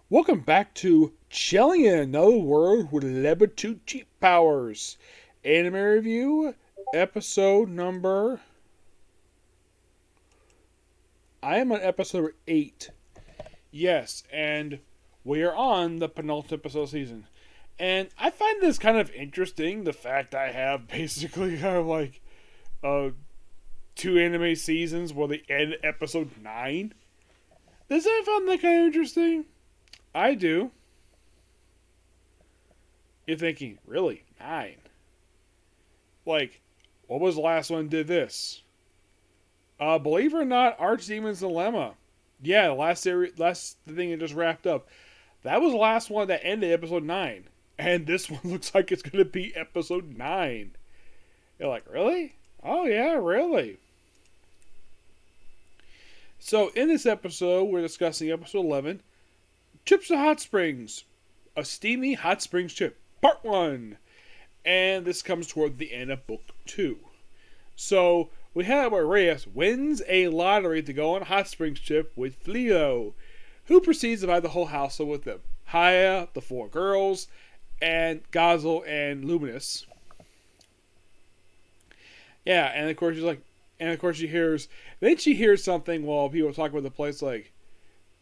Welcome back to Chillin, in another world with level 2 cheat powers. Anime review, episode number. I am on episode 8. Yes, and we are on the penultimate episode of the season. And I find this kind of interesting, the fact I have basically kind of like uh, 2 anime seasons where they end at episode 9. Does that find that kind of interesting? I do. You're thinking, really? 9? Like, what was the last one that did this? Believe it or not, Archdemon's Dilemma. Yeah, last thing it just wrapped up. That was the last one that ended episode 9. And this one looks like it's going to be episode 9. You're like, really? Oh, yeah, really? So, in this episode, we're discussing episode 11, Trips to Hot Springs, a Steamy Hot Springs trip, part 1. And this comes toward the end of book 2. So, we have where Reyes wins a lottery to go on a hot springs trip with Fleo, who proceeds to buy the whole household with them. Haya, the 4 girls, and Gazel and Luminous. Yeah, and of course she hears, then she hears something while people talk about the place, like,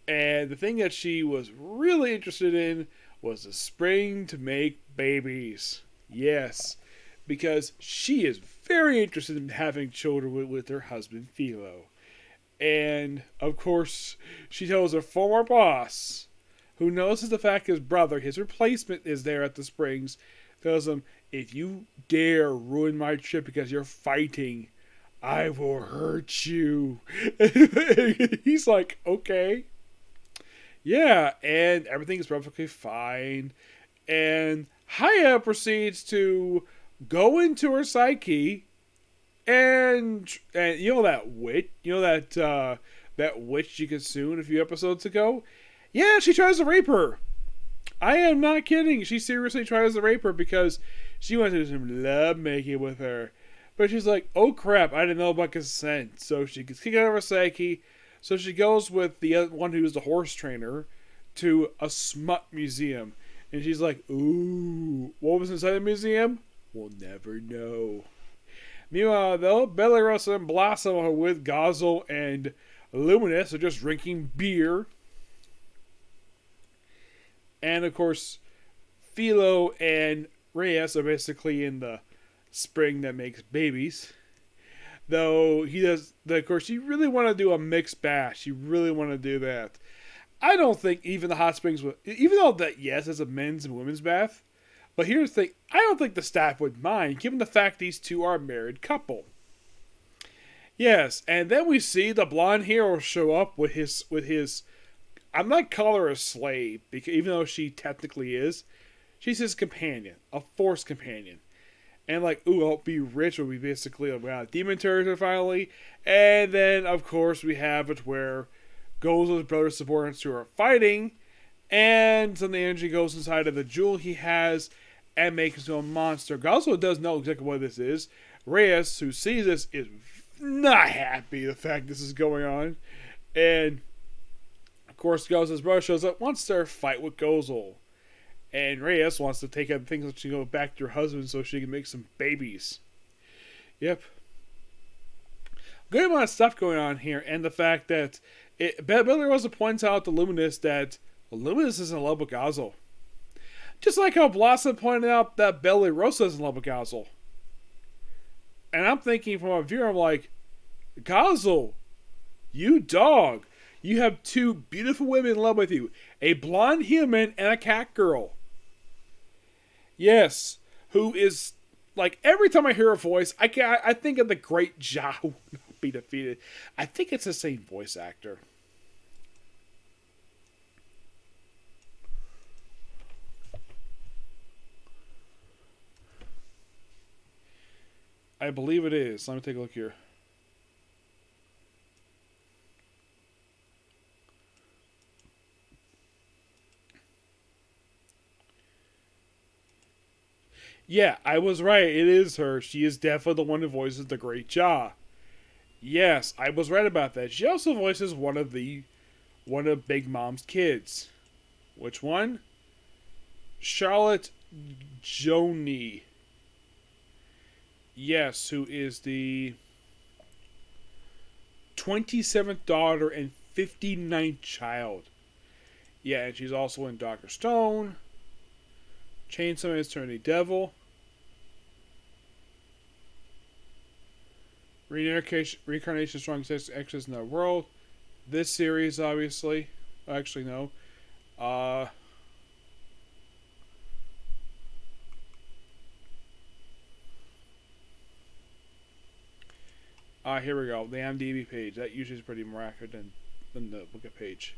and the thing that she was really interested in was the spring to make babies. Yes, because she is very interested in having children with her husband, Philo. And, of course, she tells her former boss, who notices the fact his brother, his replacement, is there at the springs, tells him, if you dare ruin my trip because you're fighting, I will hurt you. He's like, okay. Yeah, and everything is perfectly fine. And Haya proceeds to go into her psyche, and you know that witch, that witch she consumed a few episodes ago. Yeah, she tries to rape her. I am not kidding. She seriously tries to rape her because she wants to do some love making with her. But she's like, oh crap, I didn't know about consent. So she gets kicked out of her psyche. So she goes with the other one who's the horse trainer to a smut museum. And she's like, ooh, what was inside the museum? We'll never know. Meanwhile, though, Bellerosa and Blossom are with Gazel and Luminous are just drinking beer. And, of course, Philo and Reyes are basically in the spring that makes babies. Though he does, of course, you really want to do a mixed bash. You really want to do that. I don't think even the hot springs would, even though that, yes, it's a men's and women's bath. But here's the thing, I don't think the staff would mind, given the fact these two are a married couple. Yes, and then we see the blonde hero show up with his, I'm not calling her a slave, because even though she technically is, she's his companion, a force companion. And like, ooh, I'll be rich, will be basically around demon territory finally. And then, of course, we have it where Gozel's brother subordinates who are fighting, and some of the energy goes inside of the jewel he has and makes his own monster. Gozel does know exactly what this is. Reyes, who sees this, is not happy the fact this is going on. And, of course, Gozel's brother shows up, wants to fight with Gozel. And Reyes wants to take out things to go back to her husband so she can make some babies. Yep. Good amount of stuff going on here, and the fact that Billy Rosa points out to Luminous that Luminous is in love with Gazel. Just like how Blossom pointed out that Billy Rosa is in love with Gazel. And I'm thinking from a viewer, I'm like, Gazel, you dog. You have 2 beautiful women in love with you. A blonde human and a cat girl. Yes, who is, like, every time I hear her voice, I think of the great Ja who will not be defeated. I think it's the same voice actor. I believe it is. Let me take a look here. Yeah, I was right. It is her. She is definitely the one who voices the Great Ja. Yes, I was right about that. She also voices one of Big Mom's kids. Which one? Charlotte Joni. Yes, who is the 27th daughter and 59th child. Yeah, and she's also in Doctor Stone, Chainsaw Man Eternity Devil, Reincarnation Strongest Extras in the World. This series, obviously. Actually, no. Here we go. The IMDb page. That usually is pretty more accurate than the Wikipedia page.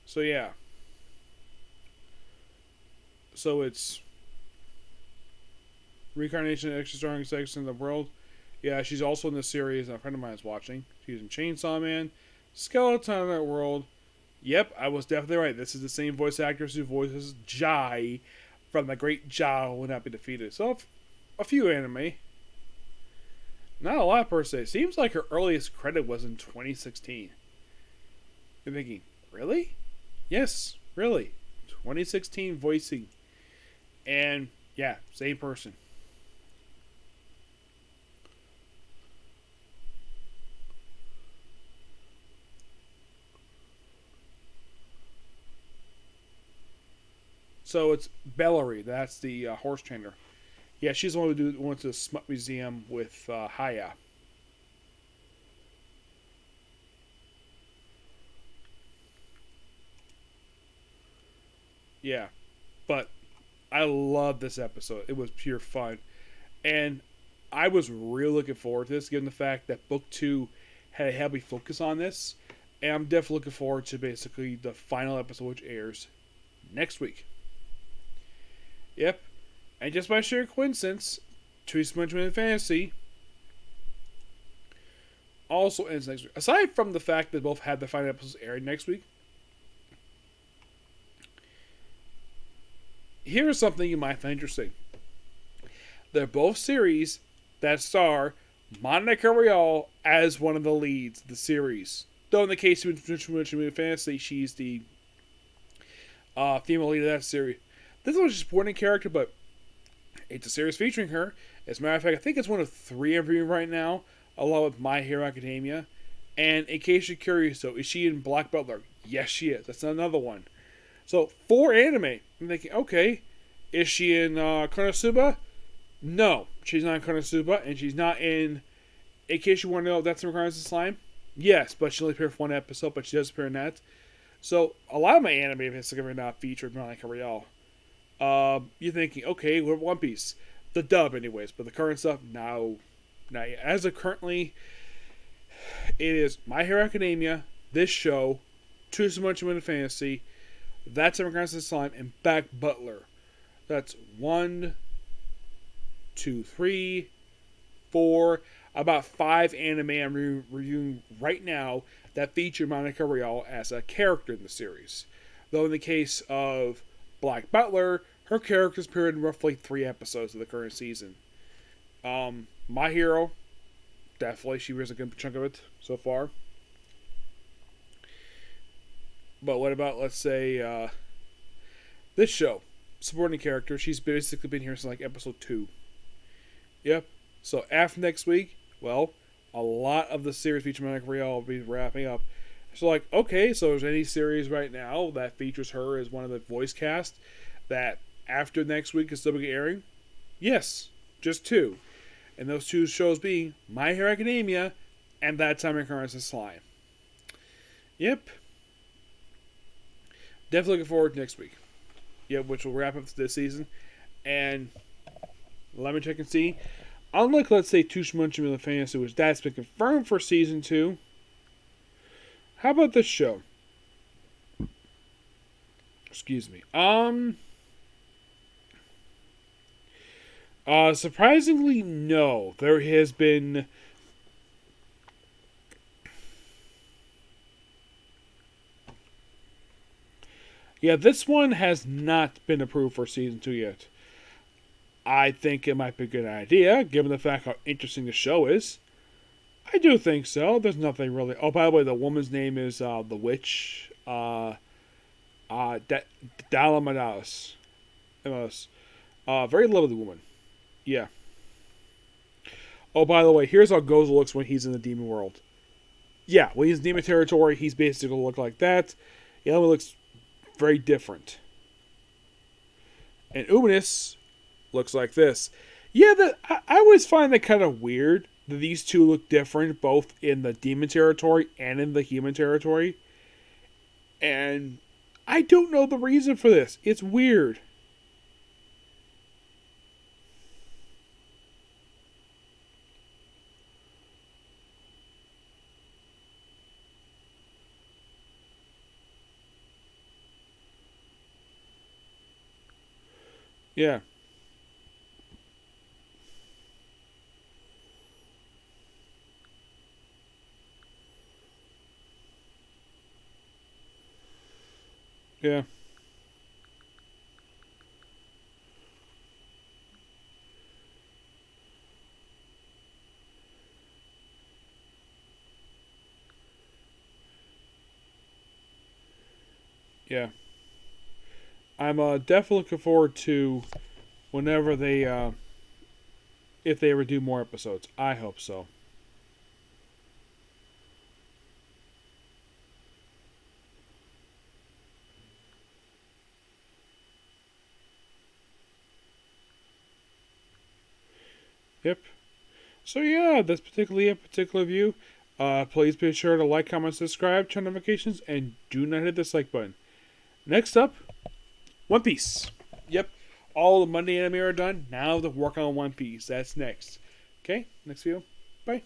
So, yeah. So, it's Reincarnation Extra Strongest Sex in the World. Yeah, she's also in the series a friend of mine is watching. She's in Chainsaw Man, Skeleton That World. Yep, I was definitely right. This is the same voice actress who voices Jai from The Great Jao Will Not Be Defeated. So, a few anime. Not a lot per se. Seems like her earliest credit was in 2016. You're thinking, really? Yes, really. 2016 voicing. And, yeah, same person. So it's Bellary. That's the horse trainer. Yeah, she's the one who went to the Smut Museum with Haya. Yeah, but I love this episode. It was pure fun, and I was really looking forward to this, given the fact that Book 2 had a heavy focus on this, and I'm definitely looking forward to basically the final episode, which airs next week. Yep, and just by sheer coincidence, Twisted Metal Fantasy also ends next week. Aside from the fact that both had the final episodes aired next week, here's something you might find interesting. They're both series that star Monica Rial as one of the leads of the series. Though in the case of Twisted Fantasy, she's the female lead of that series. This one's just a supporting character, but it's a series featuring her. As a matter of fact, I think it's one of 3 I'm viewing right now, along with My Hero Academia. And in case you're curious, though, is she in Black Butler? Yes, she is. That's another one. So, 4 anime. I'm thinking, okay, is she in Konosuba? No, she's not in Konosuba, and she's not in case you want to know, That's the Requirements of Slime? Yes, but she only appeared for 1 episode, but she does appear in that. So, a lot of my anime is going to not featured Monica Rial. You're thinking, okay, we're One Piece. The dub, anyways, but the current stuff, no. Not yet. As of currently, it is My Hero Academia, this show, Twisted Metal Fantasy, That's the Requirements of Slime, and Black Butler. That's 1, 2, 3, 4, about 5 anime I'm reviewing right now that feature Monica Rial as a character in the series. Though in the case of Black Butler, her character's appeared in roughly 3 episodes of the current season. My Hero, definitely, she was a good chunk of it so far. But what about, let's say, this show? Supporting character, she's basically been here since like episode 2. Yep. So after next week, well, a lot of the series featuring Monica Rial will be wrapping up. So like, okay, so there's any series right now that features her as one of the voice cast that after next week is still be airing? Yes, just 2. And those 2 shows being My Hero Academia and That Time Recurrence of Slime. Yep. Definitely looking forward to next week. Yep, which will wrap up this season. And let me check and see. Unlike, let's say, Twisted Metal Fantasy, which that's been confirmed for season 2. How about this show? Excuse me. Surprisingly, no. There has been... Yeah, this one has not been approved for season 2 yet. I think it might be a good idea, given the fact how interesting the show is. I do think so. There's nothing really... Oh, by the way, the woman's name is The Witch. Dalamadas. Very lovely woman. Yeah. Oh, by the way, here's how Gozo looks when he's in the demon world. Yeah, when he's in demon territory, he's basically going to look like that. He only looks very different. And Umanis looks like this. Yeah, I always find that kind of weird that these two look different both in the demon territory and in the human territory. And I don't know the reason for this. It's weird. Yeah. Yeah. Yeah. I'm definitely looking forward to whenever they, if they ever do more episodes. I hope so. Yep. So yeah, that's particularly a particular view. Please be sure to like, comment, subscribe, turn notifications, and do not hit the dislike button. Next up, One Piece. Yep. All the Monday anime are done. Now the work on One Piece. That's next. Okay, next video. Bye.